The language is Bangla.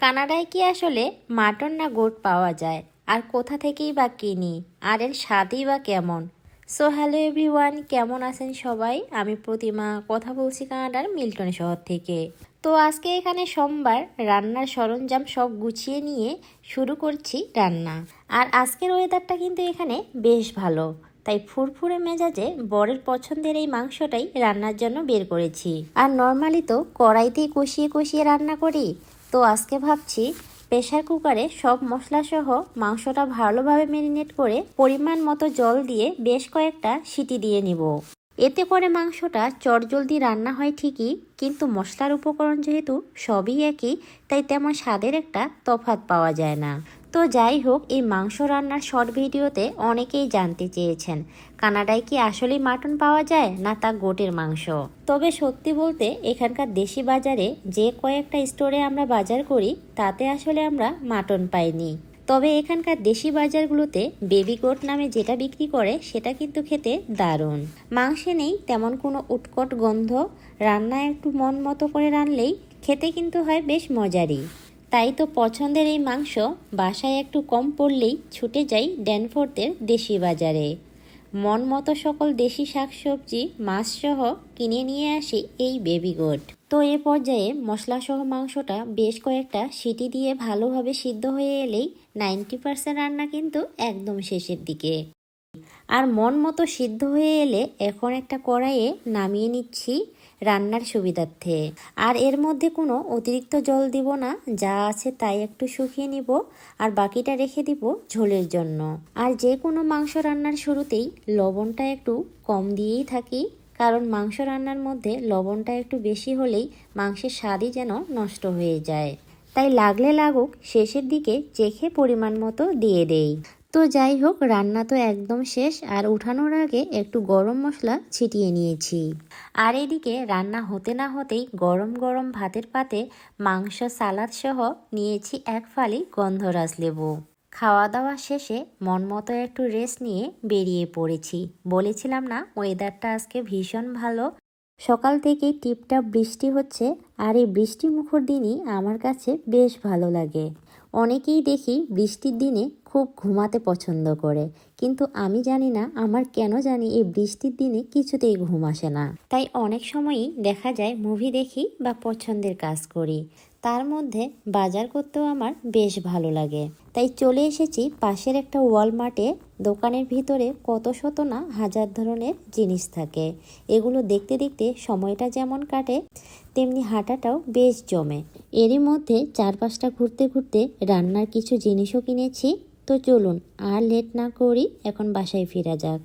কানাডায় কি আসলে মাটন না গোট পাওয়া যায়? আর কোথা থেকেই বা কিনি? আর এর স্বাদই বা কেমন? সো হ্যালো এভরিওয়ান, কেমন আছেন সবাই? আমি প্রতিমা, কথা বলছি কানাডার মিল্টন শহর থেকে। তো আজকে এখানে সোমবার, রান্নার সরঞ্জাম সব গুছিয়ে নিয়ে শুরু করছি রান্না। আর আজকের ওয়েদারটা কিন্তু এখানে বেশ ভালো, তাই ফুরফুরে মেজাজে বরের পছন্দের এই মাংসটাই রান্নার জন্য বের করেছি। আর নর্মালি তো কড়াইতেই কষিয়ে কষিয়ে রান্না করি, তো আজকে ভাবছি প্রেসার কুকারে সব মশলা সহ মাংসটা ভালোভাবে ম্যারিনেট করে পরিমাণ মতো জল দিয়ে বেশ কয়েকটা সিটি দিয়ে নিব। এতে করে মাংসটা চটজলদি রান্না হয় ঠিকই, কিন্তু মশলার উপকরণ যেহেতু সবই একই, তাই তেমন স্বাদের একটা তফাৎ পাওয়া যায় না। তো যাই হোক, এই মাংস রান্নার শর্ট ভিডিওতে অনেকেই জানতে চেয়েছেন কানাডায় কি আসলেই মাটন পাওয়া যায় না তা গোটের মাংস। তবে সত্যি বলতে এখানকার দেশি বাজারে যে কয়েকটা স্টোরে আমরা বাজার করি তাতে আসলে আমরা মাটন পাইনি। তবে এখানকার দেশি বাজারগুলোতে বেবি গোট নামে যেটা বিক্রি করে সেটা কিন্তু খেতে দারুণ। মাংসে নেই তেমন কোনো উৎকট গন্ধ, রান্না একটু মন মতো করে রানলেই খেতে কিন্তু হয় বেশ মজারই। তাই তো পছন্দের এই মাংস বাসায় একটু কম পড়লেই ছুটে যাই ড্যানফোর্থের দেশি বাজারে। মন মতো সকল দেশি শাকসবজি মাছ সহ কিনে নিয়ে আসি এই বেবি গোট। তো এ পর্যায়ে মশলা সহ মাংসটা বেশ কয়েকটা সিটি দিয়ে ভালোভাবে সিদ্ধ হয়ে এলেই 90% রান্না কিন্তু একদম শেষের দিকে। আর মন মতো সিদ্ধ হয়ে এলে এখন একটা কড়াইয়ে নামিয়ে নিচ্ছি রান্নার সুবিধার্থে। আর এর মধ্যে কোনো অতিরিক্ত জল দিব না, যা আছে তাই একটু শুকিয়ে নিব আর বাকিটা রেখে দিব ঝোলের জন্য। আর যে কোনো মাংস রান্নার শুরুতেই লবণটা একটু কম দিয়েই থাকি, কারণ মাংস রান্নার মধ্যে লবণটা একটু বেশি হলেই মাংসের স্বাদই যেন নষ্ট হয়ে যায়। তাই লাগলে লাগুক, শেষের দিকে চেখে পরিমাণ মতো দিয়ে দেই। তো যাই হোক, রান্না তো একদম শেষ, আর উঠানোর আগে একটু গরম মশলা ছিটিয়ে নিয়েছি। আর এদিকে রান্না হতে না হতেই গরম গরম ভাতের পাতে মাংস সালাদ সহ নিয়েছি এক ফালি গন্ধরাজ লেবু। খাওয়া দাওয়া শেষে মন মতো একটু রেস্ট নিয়ে বেরিয়ে পড়েছি। বলেছিলাম না ওয়েদারটা আজকে ভীষণ ভালো। সকাল থেকেই টিপটাপ বৃষ্টি হচ্ছে, আর এই বৃষ্টি মুখর দিনই আমার কাছে বেশ ভালো লাগে। অনেকেই দেখি বৃষ্টির দিনে খুব ঘুমাতে পছন্দ করে, কিন্তু আমি জানি না আমার কেন জানি এই বৃষ্টির দিনে কিছুতেই ঘুম আসে না। তাই অনেক সময়ই দেখা যায় মুভি দেখি বা পছন্দের কাজ করি। তার মধ্যে বাজার করতেও আমার বেশ ভালো লাগে। তাই চলে এসেছি পাশের একটা ওয়ালমার্টে। দোকানের ভিতরে কত শত না হাজার ধরনের জিনিস থাকে। এগুলো দেখতে দেখতে সময়টা যেমন কাটে, তেমনি হাঁটাটাও বেশ জমে। এরই মধ্যে চারপাশটা ঘুরতে ঘুরতে রান্নার কিছু জিনিসও কিনেছি। তো চলুন আর লেট না করি, এখন বাসায় ফেরা যাক।